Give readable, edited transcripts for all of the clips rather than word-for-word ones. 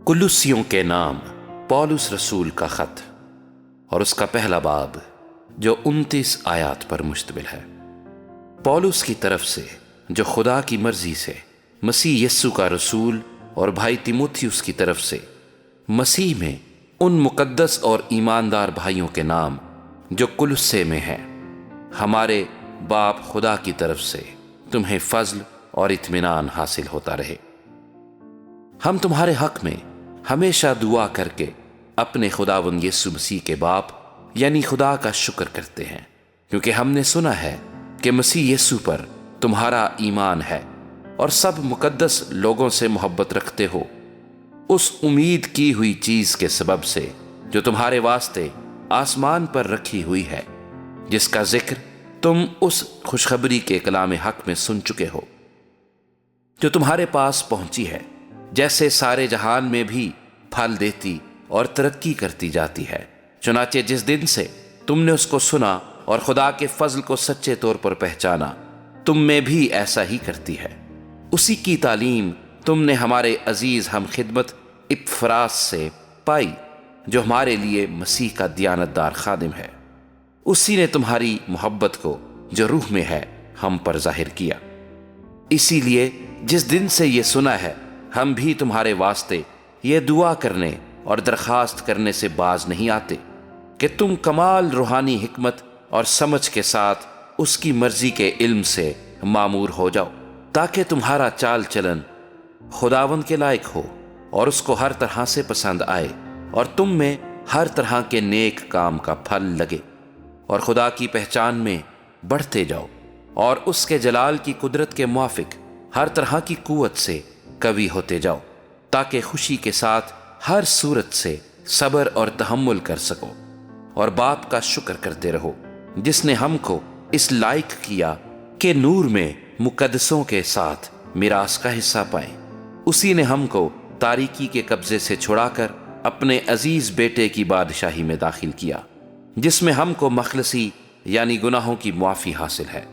कुलुस्सियों के नाम पौलुस रसूल का खत और उसका पहला बाब जो 29 आयात पर मुश्तमिल है। पौलुस की तरफ से जो खुदा की मर्जी से मसीह यस्सु का रसूल और भाई तीमुथियुस की तरफ से मसीह में उन मुकद्दस और ईमानदार भाइयों के नाम जो कुलुस्से में हैं, हमारे बाप खुदा की तरफ से तुम्हें फजल और इत्मीनान हासिल होता रहे। हम तुम्हारे हक में हमेशा दुआ करके अपने खुदावंद यीशु मसीह के बाप यानी खुदा का शुक्र करते हैं, क्योंकि हमने सुना है कि मसीह यीशु पर तुम्हारा ईमान है और सब मुकद्दस लोगों से मोहब्बत रखते हो, उस उम्मीद की हुई चीज के सबब से जो तुम्हारे वास्ते आसमान पर रखी हुई है, जिसका जिक्र तुम उस खुशखबरी के कलाम हक में सुन चुके हो, जो तुम्हारे पास पहुंची है, जैसे सारे जहान में भी फल देती और तरक्की करती जाती है। चुनाचे जिस दिन से तुमने उसको सुना और खुदा के फजल को सच्चे तौर पर पहचाना, तुम में भी ऐसा ही करती है। उसी की तालीम तुमने हमारे अजीज हम खिदमत इपफ्रास से पाई, जो हमारे लिए मसीह का दियानतदार खादिम है। उसी ने तुम्हारी मोहब्बत को जो रूह में है हम पर जाहिर किया। इसीलिए जिस दिन से ये सुना है, हम भी तुम्हारे वास्ते ये दुआ करने और दरखास्त करने से बाज नहीं आते कि तुम कमाल रूहानी हिकमत और समझ के साथ उसकी मर्जी के इल्म से मामूर हो जाओ, ताकि तुम्हारा चाल चलन खुदावंद के लायक हो और उसको हर तरह से पसंद आए और तुम में हर तरह के नेक काम का फल लगे और खुदा की पहचान में बढ़ते जाओ और उसके जलाल की कुदरत के मुआफिक हर तरह की कुव्वत से कवी होते जाओ, ताकि खुशी के साथ हर सूरत से सब्र और तहम्मुल कर सको और बाप का शुक्र करते रहो, जिसने हमको इस लायक किया कि नूर में मुकद्दसों के साथ मिरास का हिस्सा पाएं। उसी ने हमको तारीकी के कब्जे से छुड़ाकर अपने अजीज बेटे की बादशाही में दाखिल किया, जिसमें हमको मखलसी यानी गुनाहों की मुआफी हासिल है।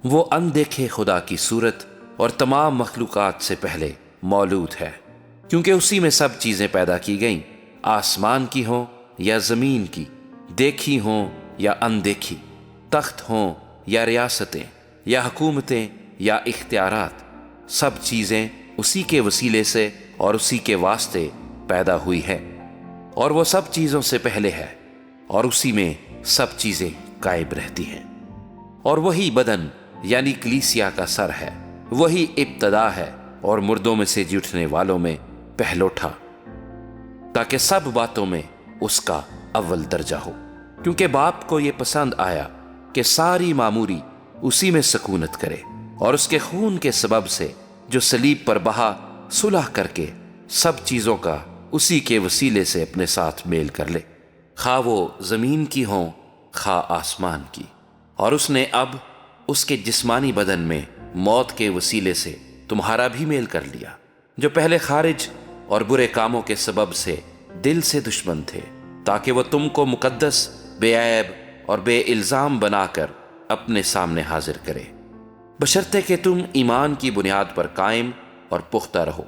वो अनदेखे खुदा की सूरत और तमाम मखलूकात से पहले मौजूद है, क्योंकि उसी में सब चीजें पैदा की गईं, आसमान की हों या जमीन की, देखी हों या अनदेखी, तख्त हों या रियासतें या हुकूमतें या इख्तियारात, सब चीजें उसी के वसीले से और उसी के वास्ते पैदा हुई है और वो सब चीजों से पहले है और उसी में सब चीजें कायम रहती हैं। और वही बदन यानी कलीसिया का सर है, वही इब्तदा है और मुर्दों में से जी उठने वालों में पहलोठा, ताकि सब बातों में उसका अव्वल दर्जा हो, क्योंकि बाप को यह पसंद आया कि सारी मामूरी उसी में सकूनत करे और उसके खून के सबब से जो सलीब पर बहा सुलह करके सब चीजों का उसी के वसीले से अपने साथ मेल कर ले, खा वो जमीन की हों खा आसमान की। और उसने अब उसके जिस्मानी बदन में मौत के वसीले से तुम्हारा भी मेल कर लिया, जो पहले खारिज और बुरे कामों के सबब से दिल से दुश्मन थे, ताकि वह तुमको मुकद्दस, बेऐब और बेइल्जाम बनाकर अपने सामने हाजिर करे, बशर्ते कि तुम ईमान की बुनियाद पर कायम और पुख्ता रहो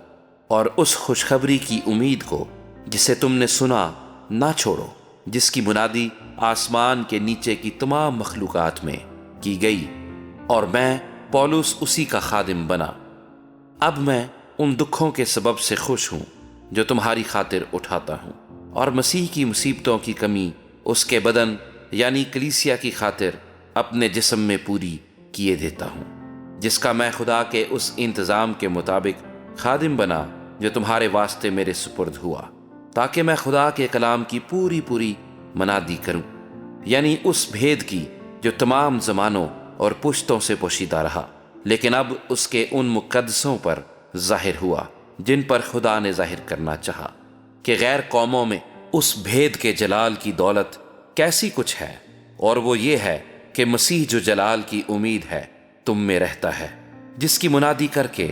और उस खुशखबरी की उम्मीद को जिसे तुमने सुना ना छोड़ो, जिसकी मुनादी आसमान के नीचे की तमाम मखलूकात में की गई। और मैं पौलुस उसी का खादिम बना। अब मैं उन दुखों के सबब से खुश हूं जो तुम्हारी खातिर उठाता हूं और मसीह की मुसीबतों की कमी उसके बदन यानी कलीसिया की खातिर अपने जिस्म में पूरी किए देता हूं, जिसका मैं खुदा के उस इंतज़ाम के मुताबिक खादिम बना जो तुम्हारे वास्ते मेरे सुपुर्द हुआ, ताकि मैं खुदा के कलाम की पूरी मनादी करूं, यानी उस भेद की जो तमाम ज़मानों और पुश्तों से पोशीदा रहा, लेकिन अब उसके उन मुकद्दसों पर जाहिर हुआ जिन पर खुदा ने जाहिर करना चाहा, कि गैर कौमों में उस भेद के जलाल की दौलत कैसी कुछ है, और वो ये है कि मसीह जो जलाल की उम्मीद है तुम में रहता है, जिसकी मुनादी करके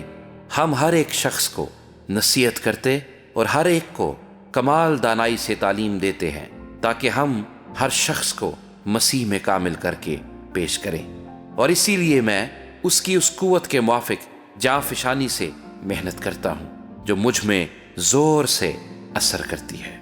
हम हर एक शख्स को नसीहत करते और हर एक को कमाल दानाई से तालीम देते हैं, ताकि हम हर शख्स को मसीह में कामिल करके पेश करें। और इसीलिए मैं उसकी उस कुव्वत के मुआफिक जाँफिशानी से मेहनत करता हूँ जो मुझ में जोर से اثر کرتی ہے۔